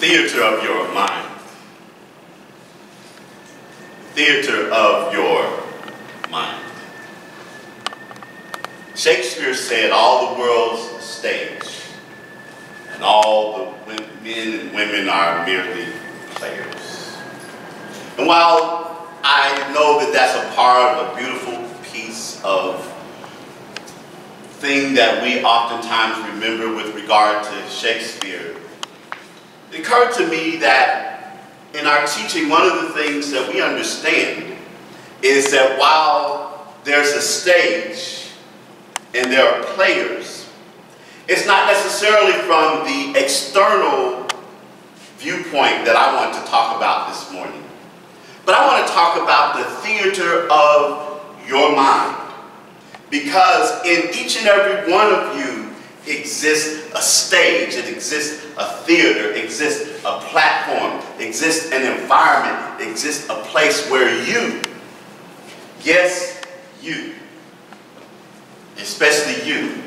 theater of your mind. Theater of your mind. Shakespeare said, all the world's a stage, and all the men and women are merely players. And while I know that that's a part of a beautiful piece of thing that we oftentimes remember with regard to Shakespeare, it occurred to me that in our teaching, one of the things that we understand is that while there's a stage and there are players, it's not necessarily from the external viewpoint that I want to talk about this morning. But I want to talk about the theater of your mind. Because in each and every one of you exists a stage, it exists a theater, exists a platform, exists an environment, exists a place where you, yes, you, especially you,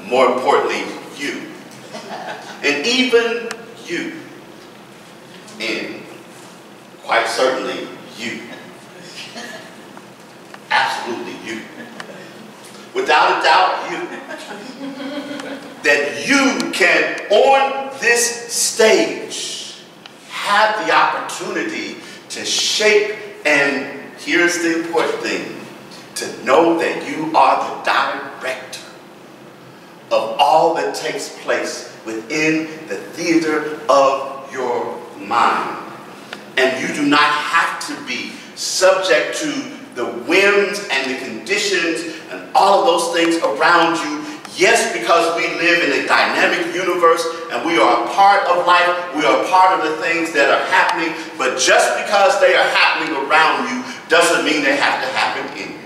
more importantly, you, and even you, and quite certainly you, absolutely you, without a doubt you, that you can on this stage have the opportunity to shape, and here's the important thing, to know that you are the director of all that takes place within the theater of your mind. And you do not have to be subject to the whims and the conditions and all of those things around you. Yes, because we live in a dynamic universe and we are a part of life, we are a part of the things that are happening, but just because they are happening around you doesn't mean they have to happen in you.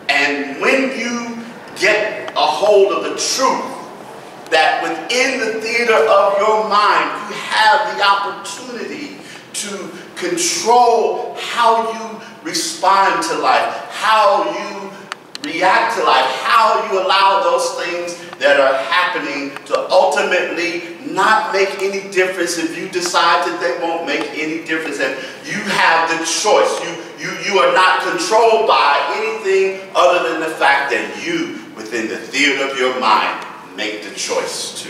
And when you get a hold of the truth that within the theater of your mind you have the opportunity to control how you respond to life, how you react to life, how you allow those things that are happening to ultimately not make any difference if you decide that they won't make any difference. And you have the choice. You are not controlled by anything other than the fact that you, within the theater of your mind, make the choice to.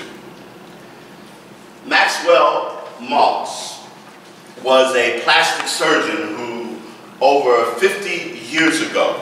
Maxwell Maltz was a plastic surgeon who, over 50 years ago,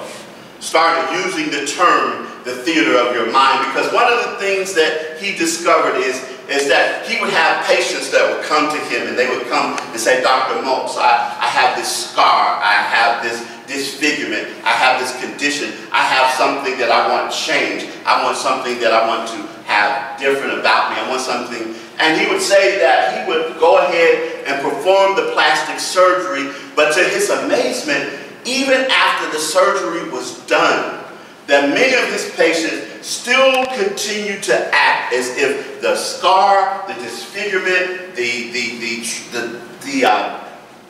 started using the term the theater of your mind, because one of the things that he discovered is that he would have patients that would come to him and they would come and say, Dr. Maltz, I have this scar, I have this disfigurement, I have this condition, I have something that I want changed, I want something that I want to have different about me, I want something. And he would say that he would go ahead and perform the plastic surgery, but to his amazement, even after the surgery was done, that many of his patients still continue to act as if the scar, the disfigurement, the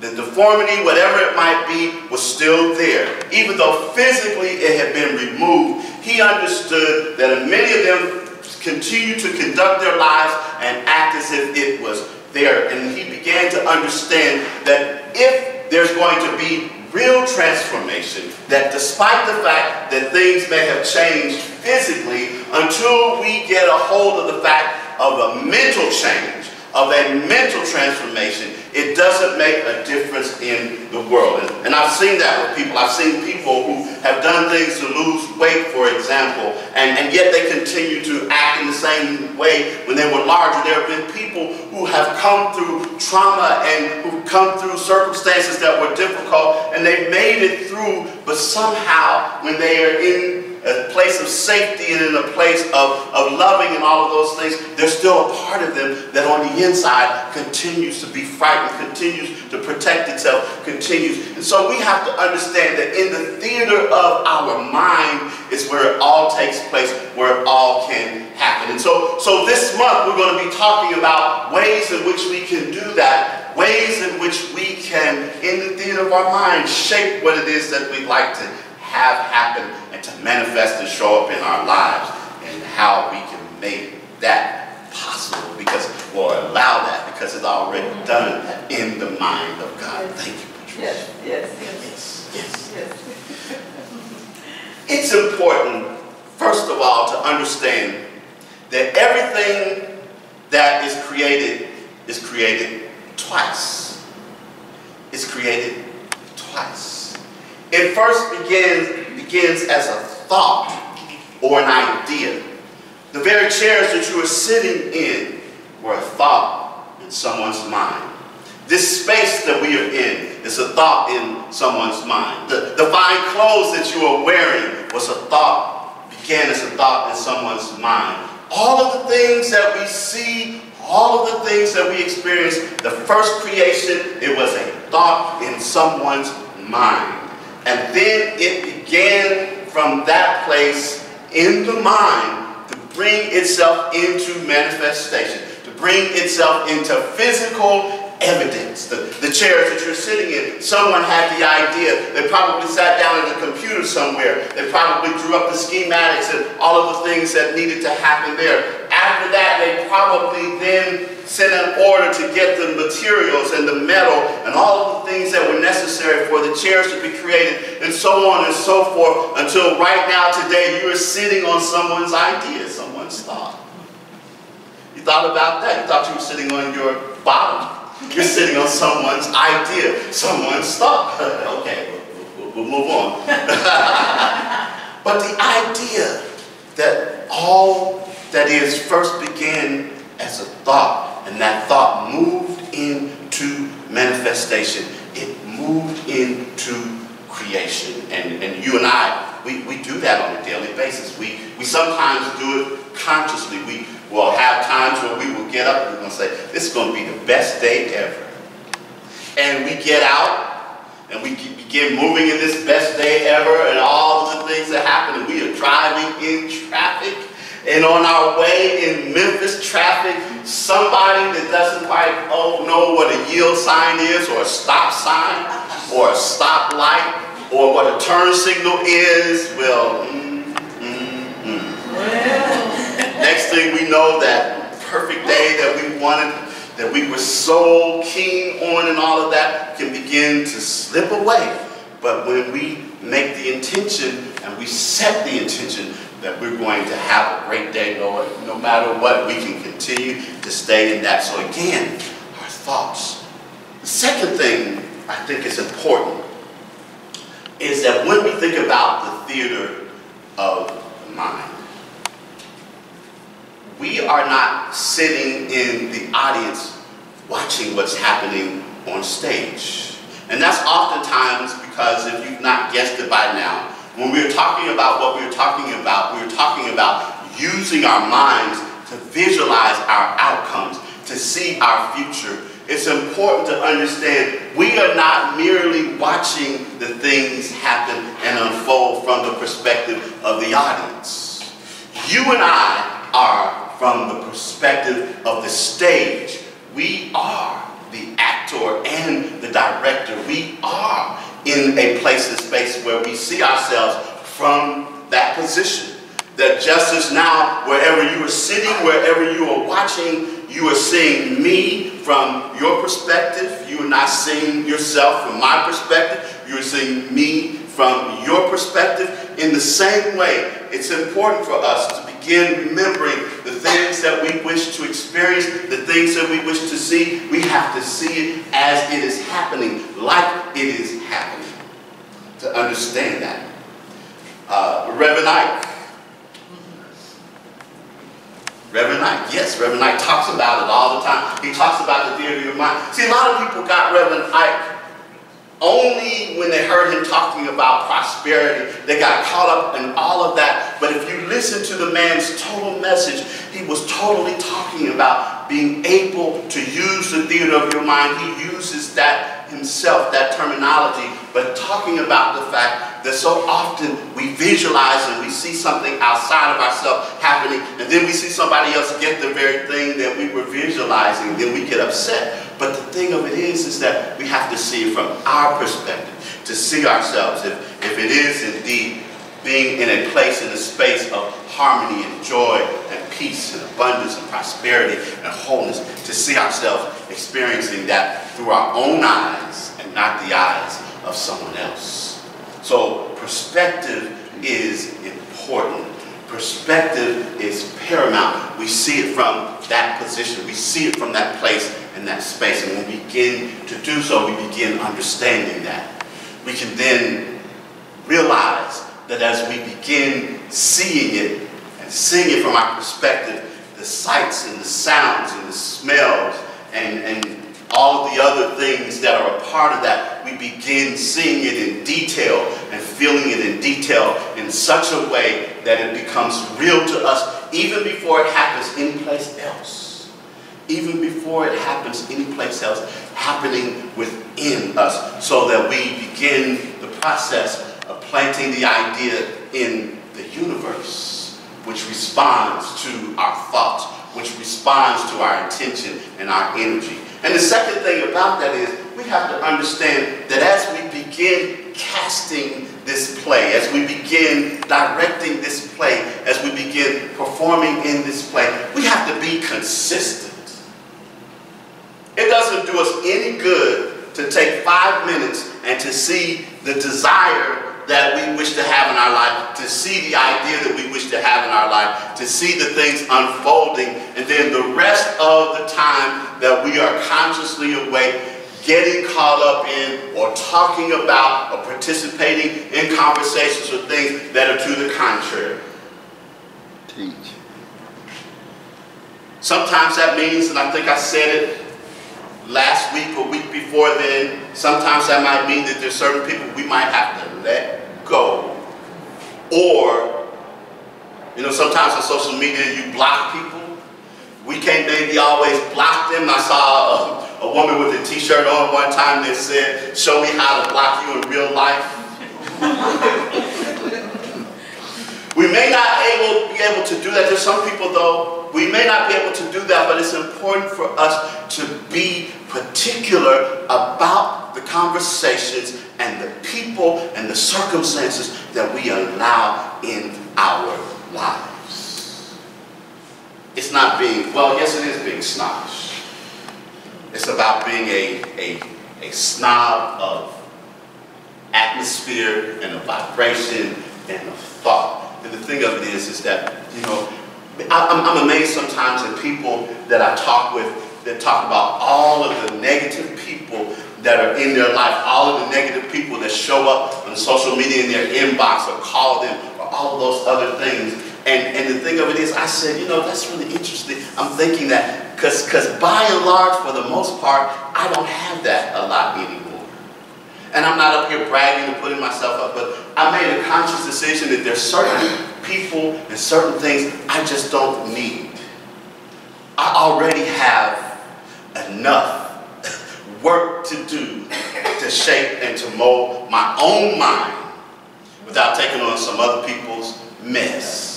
deformity, whatever it might be, was still there. Even though physically it had been removed, he understood that many of them continue to conduct their lives and act as if it was there. And he began to understand that if there's going to be real transformation, that despite the fact that things may have changed physically, until we get a hold of the fact of a mental change, of a mental transformation, it doesn't make a difference in the world. And I've seen that with people. I've seen people who have done things to lose weight, for example, and yet they continue to act in the same way when they were larger. There have been people who have come through trauma and who've come through circumstances that were difficult, and they've made it through, but somehow when they are in a place of safety and in a place of loving and all of those things, there's still a part of them that on the inside continues to be frightened, continues to protect itself, continues. And so we have to understand that in the theater of our mind is where it all takes place, where it all can happen. And so this month we're going to be talking about ways in which we can do that, ways in which we can, in the theater of our mind, shape what it is that we'd like to have happen and to manifest and show up in our lives, and how we can make that possible, because, or allow because it's already done in the mind of God. Thank you, Patricia. Yes. It's important, first of all, to understand that everything that is created twice. It's created twice. It first begins as a thought or an idea. The very chairs that you are sitting in were a thought in someone's mind. This space that we are in is a thought in someone's mind. The fine clothes that you are wearing was a thought, began as a thought in someone's mind. All of the things that we see, all of the things that we experience, the first creation, it was a thought in someone's mind. And then it began from that place in the mind to bring itself into manifestation, to bring itself into physical evidence. The chairs that you're sitting in, someone had the idea. They probably sat down at a computer somewhere. They probably drew up the schematics and all of the things that needed to happen there. After that, they probably then sent an order to get the materials and the metal and all of the things that were necessary for the chairs to be created, and so on and so forth, until right now today you are sitting on someone's idea, someone's thought. You thought about that? You thought you were sitting on your bottom. You're sitting on someone's idea, someone's thought. Okay, we'll move on. But the idea that all that is first began as a thought, and that thought moved into manifestation. It moved into creation. And you and I, we do that on a daily basis. We sometimes do it consciously. We will have times where we will get up and we're going to say, this is going to be the best day ever. And we get out and we begin moving in this best day ever, and all of the things that happen, and we are driving in traffic. And on our way in Memphis traffic, somebody that doesn't quite know what a yield sign is, or a stop sign, or a stop light, or what a turn signal is, will Next thing we know, that perfect day that we wanted, that we were so keen on and all of that, can begin to slip away. But when we make the intention and we set the intention that we're going to have a great day, no matter what, we can continue to stay in that. So again, our thoughts. The second thing I think is important is that when we think about the theater of the mind, we are not sitting in the audience watching what's happening on stage. And that's oftentimes because, if you've not guessed it by now, when we're talking about what we're talking about using our minds to visualize our outcomes, to see our future. It's important to understand we are not merely watching the things happen and unfold from the perspective of the audience. You and I are from the perspective of the stage. We are the actor and the director. We are in a place and space where we see ourselves from that position. That just as now, wherever you are sitting, wherever you are watching, you are seeing me from your perspective. You are not seeing yourself from my perspective. You are seeing me from your perspective. In the same way, it's important for us to begin remembering the things that we wish to experience, the things that we wish to see. We have to see it as it is happening, like it is happening, to understand that. Reverend Ike, yes, Reverend Ike talks about it all the time. He talks about the theater of your mind. See, a lot of people got Reverend Ike only when they heard him talking about prosperity. They got caught up in all of that. But if you listen to the man's total message, he was totally talking about being able to use the theater of your mind. He uses that himself, that terminology, but talking about the fact that so often we visualize and we see something outside of ourselves happening, and then we see somebody else get the very thing that we were visualizing, then we get upset. But the thing of it is that we have to see it from our perspective, to see ourselves, if it is indeed being in a place, in a space of harmony and joy and peace and abundance and prosperity and wholeness, to see ourselves experiencing that through our own eyes and not the eyes of someone else. So perspective is important. Perspective is paramount. We see it from that position. We see it from that place and that space. And when we begin to do so, we begin understanding that. We can then realize that as we begin seeing it and seeing it from our perspective, the sights and the sounds and the smells and all of the other things that are a part of that, we begin seeing it in detail and feeling it in detail in such a way that it becomes real to us even before it happens anyplace else. Even before it happens anyplace else, happening within us, so that we begin the process of planting the idea in the universe, which responds to our thoughts, which responds to our intention and our energy. And the second thing about that is we have to understand that as we begin casting this play, as we begin directing this play, as we begin performing in this play, we have to be consistent. It doesn't do us any good to take 5 minutes and to see the desire that we wish to have in our life, to see the idea that we wish to have in our life, to see the things unfolding, and then the rest of the time that we are consciously awake, getting caught up in or talking about or participating in conversations or things that are to the contrary. Teach. Sometimes that means, and I think I said it last week or week before then, sometimes that might mean that there's certain people we might have to let go. Or, sometimes on social media you block people. We can't maybe always block them. I saw a woman with a t-shirt on one time that said, "Show me how to block you in real life." We may not be able to do that. There's some people, though, we may not be able to do that, but it's important for us to be particular about the conversations and the people and the circumstances that we allow in our lives. It's not being, well, yes, it is being snobbish. It's about being a snob of atmosphere and of vibration and of thought. And the thing of it is that, I'm amazed sometimes at people that I talk with that talk about all of the negative people that are in their life, all of the negative people that show up on social media in their inbox or call them or all of those other things. And the thing of it is, I said, that's really interesting. I'm thinking that because by and large, for the most part, I don't have that a lot anymore. And I'm not up here bragging and putting myself up, but I made a conscious decision that there's certain people and certain things I just don't need. I already have enough work to do to shape and to mold my own mind without taking on some other people's mess.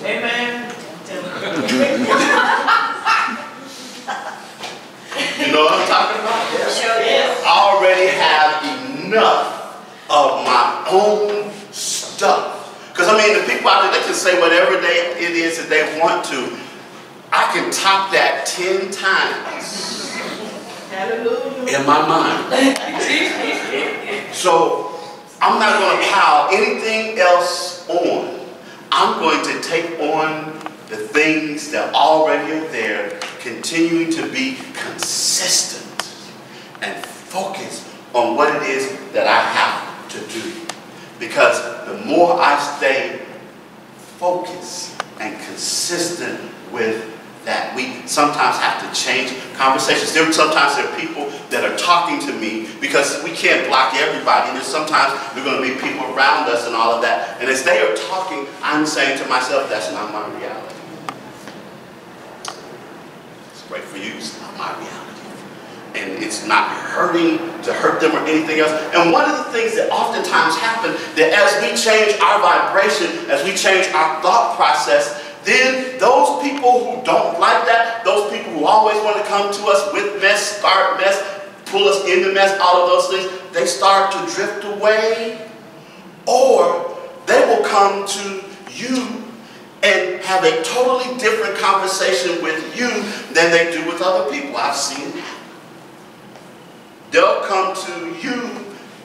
Amen. You know what I'm talking about? Yes. I already have enough of my own stuff. Because the people out there that can say whatever it is that they want to, I can top that 10 times. Hallelujah. In my mind. So I'm not going to pile anything else on. I'm going to take on the things that already are there, continuing to be consistent and focused on what it is that I have to do. Because the more I stay focused and consistent with that, we sometimes have to change conversations. Sometimes there are people that are talking to me because we can't block everybody. There's sometimes there are going to be people around us and all of that. And as they are talking, I'm saying to myself, that's not my reality. It's great for you, it's not my reality. And it's not hurting to hurt them or anything else. And one of the things that oftentimes happen, that as we change our vibration, as we change our thought process, then those people who don't like that, those people who always want to come to us with mess, start mess, pull us into mess, all of those things, they start to drift away. Or they will come to you and have a totally different conversation with you than they do with other people. I've seen it happen. They'll come to you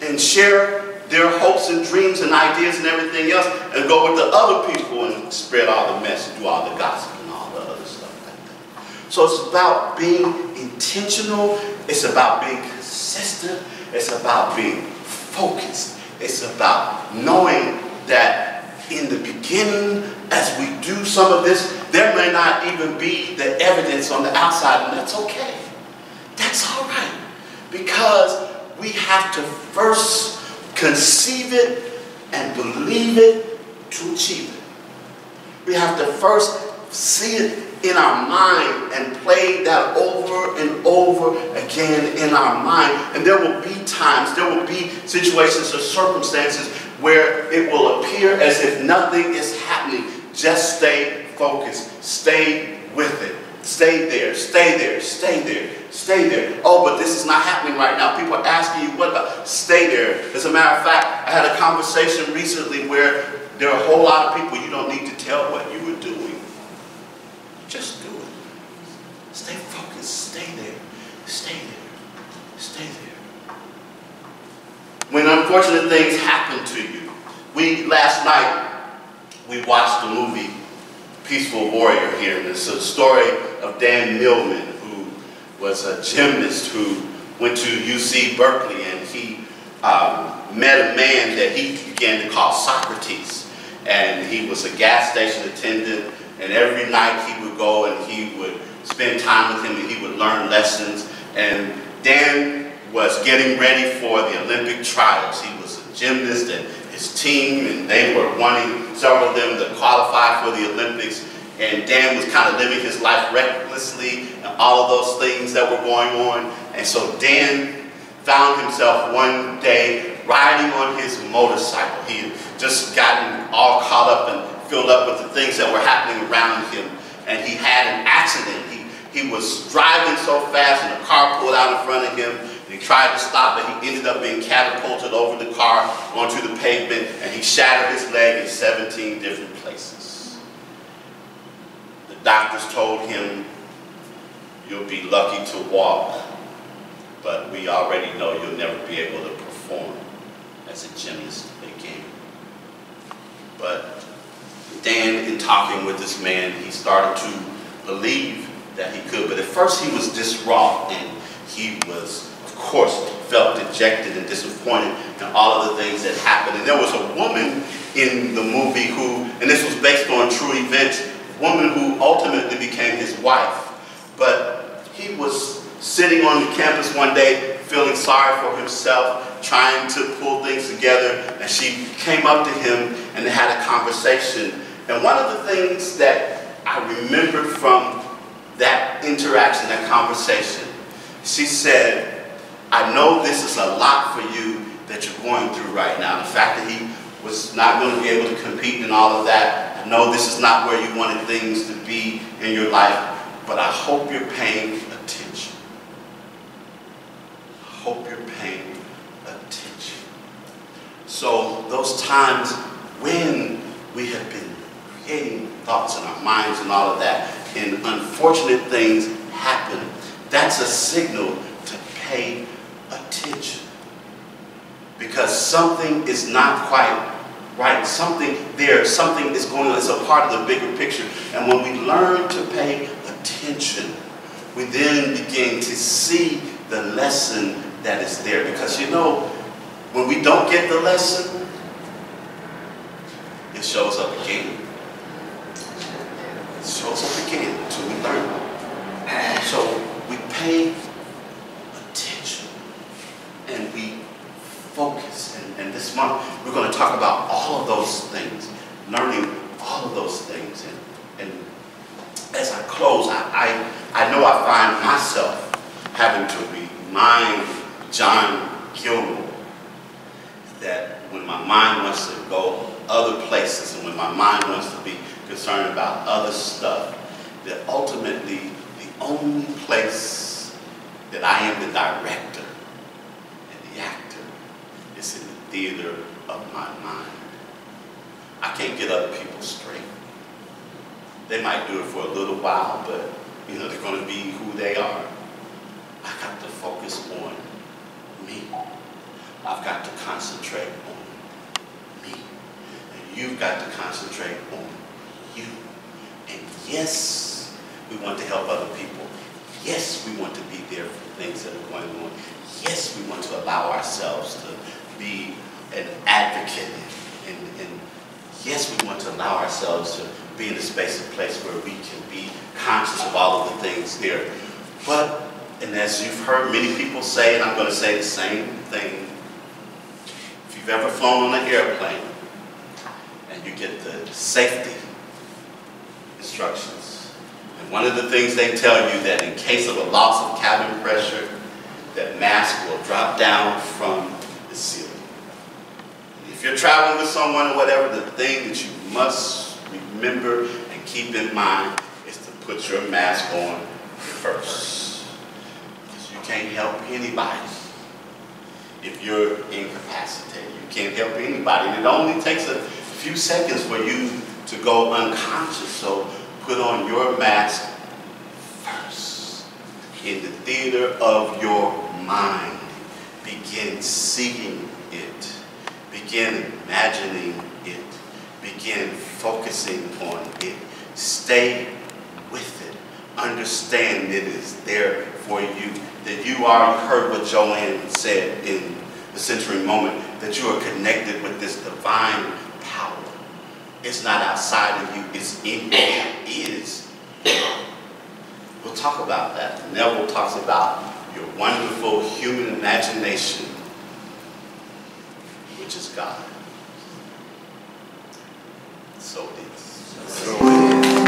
and share their hopes and dreams and ideas and everything else and go with the other people and spread all the mess and do all the gossip and all the other stuff like that. So it's about being intentional. It's about being consistent. It's about being focused. It's about knowing that in the beginning, as we do some of this, there may not even be the evidence on the outside, and that's okay. That's all right. Because we have to first conceive it and believe it to achieve it. We have to first see it in our mind and play that over and over again in our mind. And there will be times, there will be situations or circumstances where it will appear as if nothing is happening. Just stay focused. Stay with it. Stay there. Stay there. Stay there. Stay there. Oh, but this is not happening right now. People are asking you, what about? Stay there. As a matter of fact, I had a conversation recently where there are a whole lot of people you don't need to tell what you were doing. Just do it. Stay focused. Stay there. Stay there. Stay there. When unfortunate things happen to you, last night, we watched the movie Peaceful Warrior here. And it's a story of Dan Millman, who was a gymnast who went to UC Berkeley, and he met a man that he began to call Socrates. And he was a gas station attendant, and every night he would go and he would spend time with him and he would learn lessons. And Dan was getting ready for the Olympic trials. He was a gymnast and his team, and they were wanting several of them to qualify for the Olympics. And Dan was kind of living his life recklessly and all of those things that were going on. And so Dan found himself one day riding on his motorcycle. He had just gotten all caught up and filled up with the things that were happening around him. And he had an accident. He was driving so fast and a car pulled out in front of him. And he tried to stop, but he ended up being catapulted over the car onto the pavement, and he shattered his leg in 17 different places. The doctors told him, you'll be lucky to walk, but we already know you'll never be able to perform as a gymnast again. But Dan, in talking with this man, he started to believe that he could. But at first he was distraught, and he was, of course, felt dejected and disappointed in all of the things that happened. And there was a woman in the movie who, and this was based on true events, a woman who ultimately became his wife. But he was sitting on the campus one day feeling sorry for himself, trying to pull things together, and she came up to him and they had a conversation. And one of the things that I remembered from that interaction, that conversation, she said, I know this is a lot for you that you're going through right now. The fact that he was not going to be able to compete and all of that, I know this is not where you wanted things to be in your life, but I hope you're paying attention. I hope you're paying attention. So those times when we have been creating thoughts in our minds and all of that, and unfortunate things happen, that's a signal to pay attention. Because something is not quite right. Something is going on. It's a part of the bigger picture. And when we learn to pay attention, we then begin to see the lesson that is there. Because you know, when we don't get the lesson, it shows up again. It shows up again until we learn. So we pay attention and we focus. And this month we're going to talk about all of those things, learning all of those things. And as I close, I know I find myself having to remind John Gilmore that when my mind wants to go other places and when my mind wants to be concerned about other stuff, that ultimately the only place that I am the director and the actor is in the theater of my mind. I can't get other people straight. They might do it for a little while, but they're going to be who they are. I got to focus on me. I've got to concentrate on me. And you've got to concentrate on you. And yes, we want to help other people. Yes, we want to be there for things that are going on. Yes, we want to allow ourselves to be an advocate. And yes, we want to allow ourselves to be in a space and place where we can be conscious of all of the things there. But, and as you've heard many people say, and I'm going to say the same thing, if you've ever flown on an airplane and you get the safety instructions, and one of the things they tell you that in case of a loss of cabin pressure, that mask will drop down from the ceiling. If you're traveling with someone or whatever, the thing that you must remember and keep in mind is to put your mask on first. Because you can't help anybody if you're incapacitated. You can't help anybody. And it only takes a few seconds for you to go unconscious. So put on your mask first. In the theater of your mind, begin seeing it. Begin imagining it. Begin focusing on it. Stay with it. Understand it is there for you. That you already heard what Joanne said in the centering moment. That you are connected with this divine power. It's not outside of you. It's in you. It is. We'll talk about that. Neville talks about your wonderful human imagination, which is God. So it is. So it is.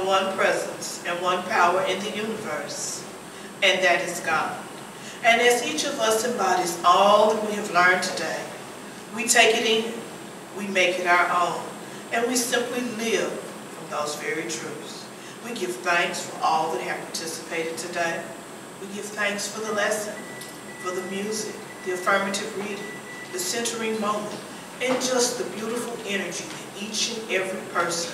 one presence and one power in the universe, and that is God. And as each of us embodies all that we have learned today, we take it in, we make it our own, and we simply live from those very truths. We give thanks for all that have participated today. We give thanks for the lesson, for the music, the affirmative reading, the centering moment, and just the beautiful energy that each and every person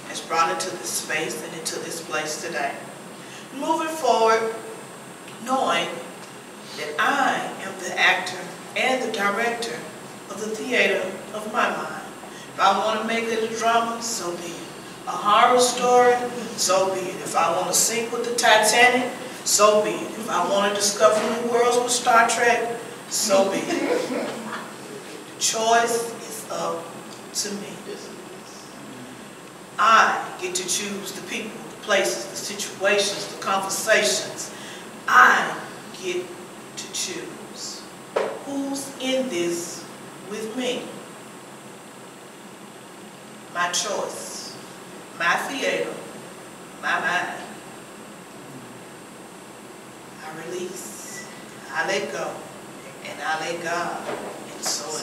has brought into this space and into this place today. Moving forward, knowing that I am the actor and the director of the theater of my mind. If I want to make it a drama, so be it. A horror story, so be it. If I want to sink with the Titanic, so be it. If I want to discover new worlds with Star Trek, so be it. The choice is up to me. I get to choose the people, the places, the situations, the conversations. I get to choose who's in this with me. My choice, my theater, my mind. I release, I let go, and I let God, and so